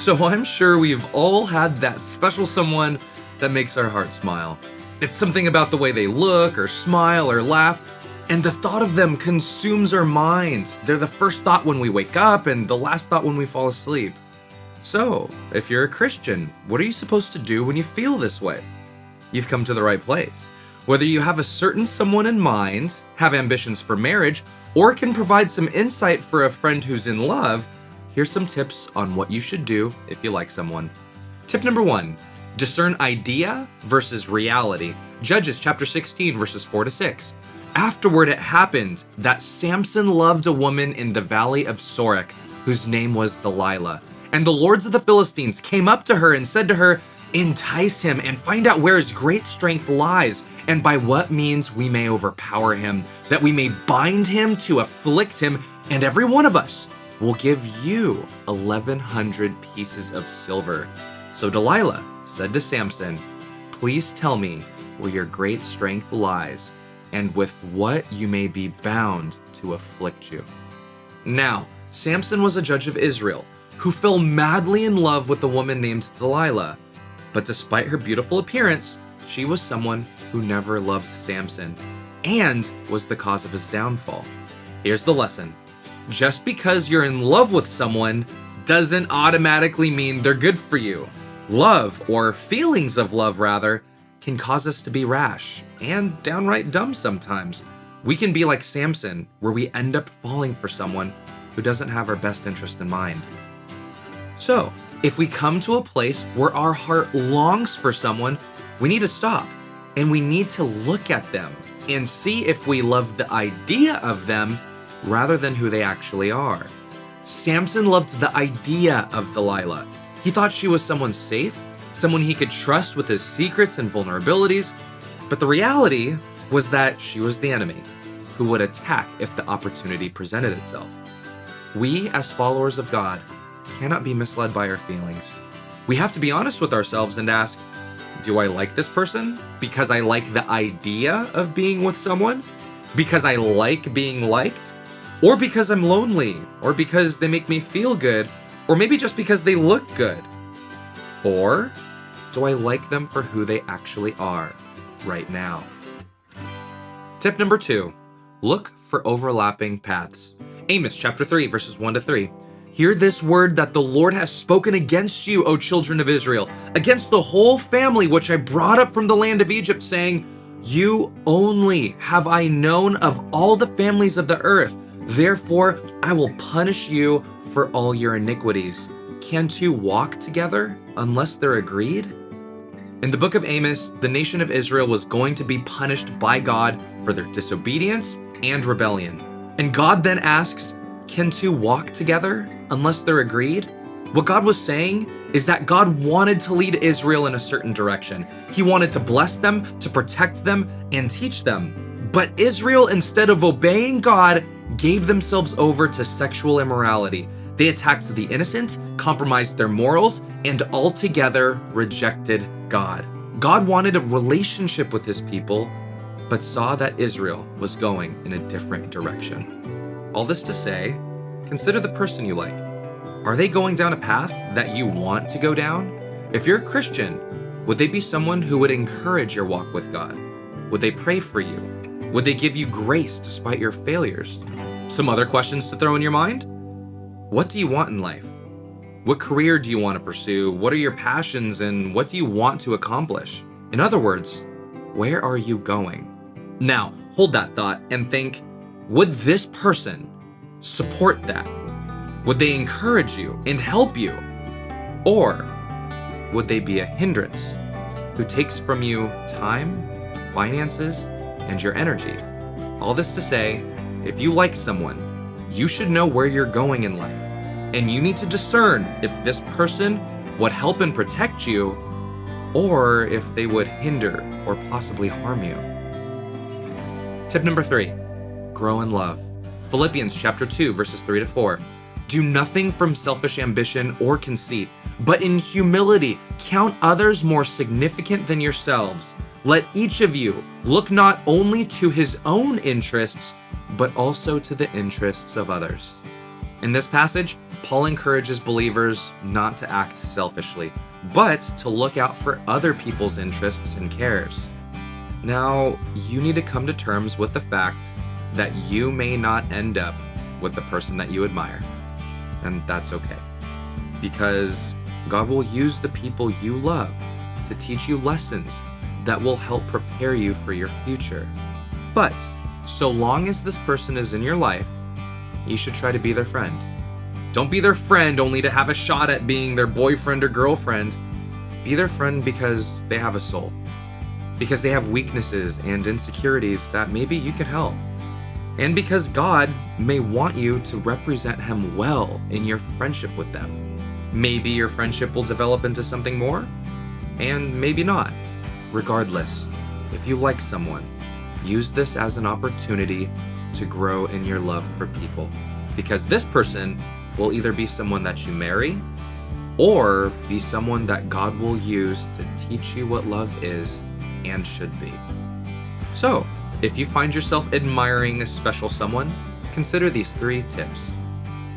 So I'm sure we've all had that special someone that makes our heart smile. It's something about the way they look or smile or laugh, and the thought of them consumes our minds. They're the first thought when we wake up and the last thought when we fall asleep. So, if you're a Christian, what are you supposed to do when you feel this way? You've come to the right place. Whether you have a certain someone in mind, have ambitions for marriage, or can provide some insight for a friend who's in love, here's some tips on what you should do if you like someone. Tip number 1, discern idea versus reality. Judges chapter 16, verses 4-6. Afterward it happened that Samson loved a woman in the valley of Sorek, whose name was Delilah. And the lords of the Philistines came up to her and said to her, "Entice him and find out where his great strength lies, and by what means we may overpower him, that we may bind him to afflict him, and every one of us will give you 1,100 pieces of silver." So Delilah said to Samson, "Please tell me where your great strength lies, and with what you may be bound to afflict you." Now, Samson was a judge of Israel who fell madly in love with a woman named Delilah. But despite her beautiful appearance, she was someone who never loved Samson and was the cause of his downfall. Here's the lesson. Just because you're in love with someone doesn't automatically mean they're good for you. Love, or feelings of love rather, can cause us to be rash and downright dumb sometimes. We can be like Samson, where we end up falling for someone who doesn't have our best interest in mind. So, if we come to a place where our heart longs for someone, we need to stop and we need to look at them and see if we love the idea of them rather than who they actually are. Samson loved the idea of Delilah. He thought she was someone safe, someone he could trust with his secrets and vulnerabilities, but the reality was that she was the enemy who would attack if the opportunity presented itself. We, as followers of God, cannot be misled by our feelings. We have to be honest with ourselves and ask, do I like this person because I like the idea of being with someone? Because I like being liked? Or because I'm lonely? Or because they make me feel good? Or maybe just because they look good? Or do I like them for who they actually are right now? Tip number 2, look for overlapping paths. Amos chapter 3, verses 1-3. Hear this word that the Lord has spoken against you, O children of Israel, against the whole family which I brought up from the land of Egypt, saying, "You only have I known of all the families of the earth. Therefore, I will punish you for all your iniquities. Can two walk together unless they're agreed?" In the book of Amos, the nation of Israel was going to be punished by God for their disobedience and rebellion. And God then asks, can two walk together unless they're agreed? What God was saying is that God wanted to lead Israel in a certain direction. He wanted to bless them, to protect them, and teach them. But Israel, instead of obeying God, gave themselves over to sexual immorality. They attacked the innocent, compromised their morals, and altogether rejected God. God wanted a relationship with his people, but saw that Israel was going in a different direction. All this to say, consider the person you like. Are they going down a path that you want to go down? If you're a Christian, would they be someone who would encourage your walk with God? Would they pray for you? Would they give you grace despite your failures? Some other questions to throw in your mind? What do you want in life? What career do you want to pursue? What are your passions and what do you want to accomplish? In other words, where are you going? Now, hold that thought and think, would this person support that? Would they encourage you and help you? Or would they be a hindrance who takes from you time, finances, and your energy? All this to say, if you like someone, you should know where you're going in life, and you need to discern if this person would help and protect you, or if they would hinder or possibly harm you. Tip number 3, grow in love. Philippians chapter 2, verses 3-4. Do nothing from selfish ambition or conceit, but in humility count others more significant than yourselves. Let each of you look not only to his own interests, but also to the interests of others. In this passage, Paul encourages believers not to act selfishly, but to look out for other people's interests and cares. Now, you need to come to terms with the fact that you may not end up with the person that you admire, and that's okay. Because God will use the people you love to teach you lessons that will help prepare you for your future. But so long as this person is in your life, you should try to be their friend. Don't be their friend only to have a shot at being their boyfriend or girlfriend. Be their friend because they have a soul, because they have weaknesses and insecurities that maybe you can help, and because God may want you to represent Him well in your friendship with them. Maybe your friendship will develop into something more, and maybe not. Regardless, if you like someone, use this as an opportunity to grow in your love for people, because this person will either be someone that you marry or be someone that God will use to teach you what love is and should be. So, if you find yourself admiring a special someone, consider these 3 tips.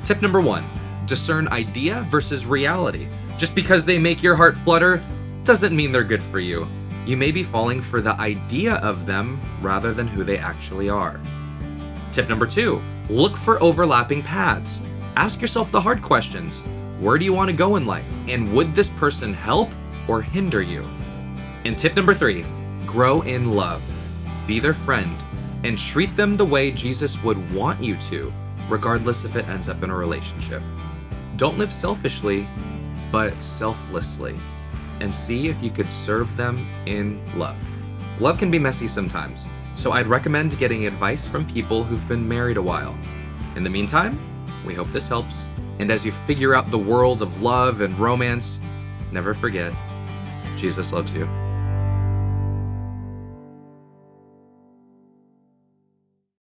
Tip number 1, discern idea versus reality. Just because they make your heart flutter doesn't mean they're good for you. You may be falling for the idea of them rather than who they actually are. Tip number 2, look for overlapping paths. Ask yourself the hard questions. Where do you want to go in life? And would this person help or hinder you? And tip number 3, grow in love. Be their friend and treat them the way Jesus would want you to, regardless if it ends up in a relationship. Don't live selfishly, but selflessly, and see if you could serve them in love. Love can be messy sometimes, so I'd recommend getting advice from people who've been married a while. In the meantime, we hope this helps. And as you figure out the world of love and romance, never forget, Jesus loves you.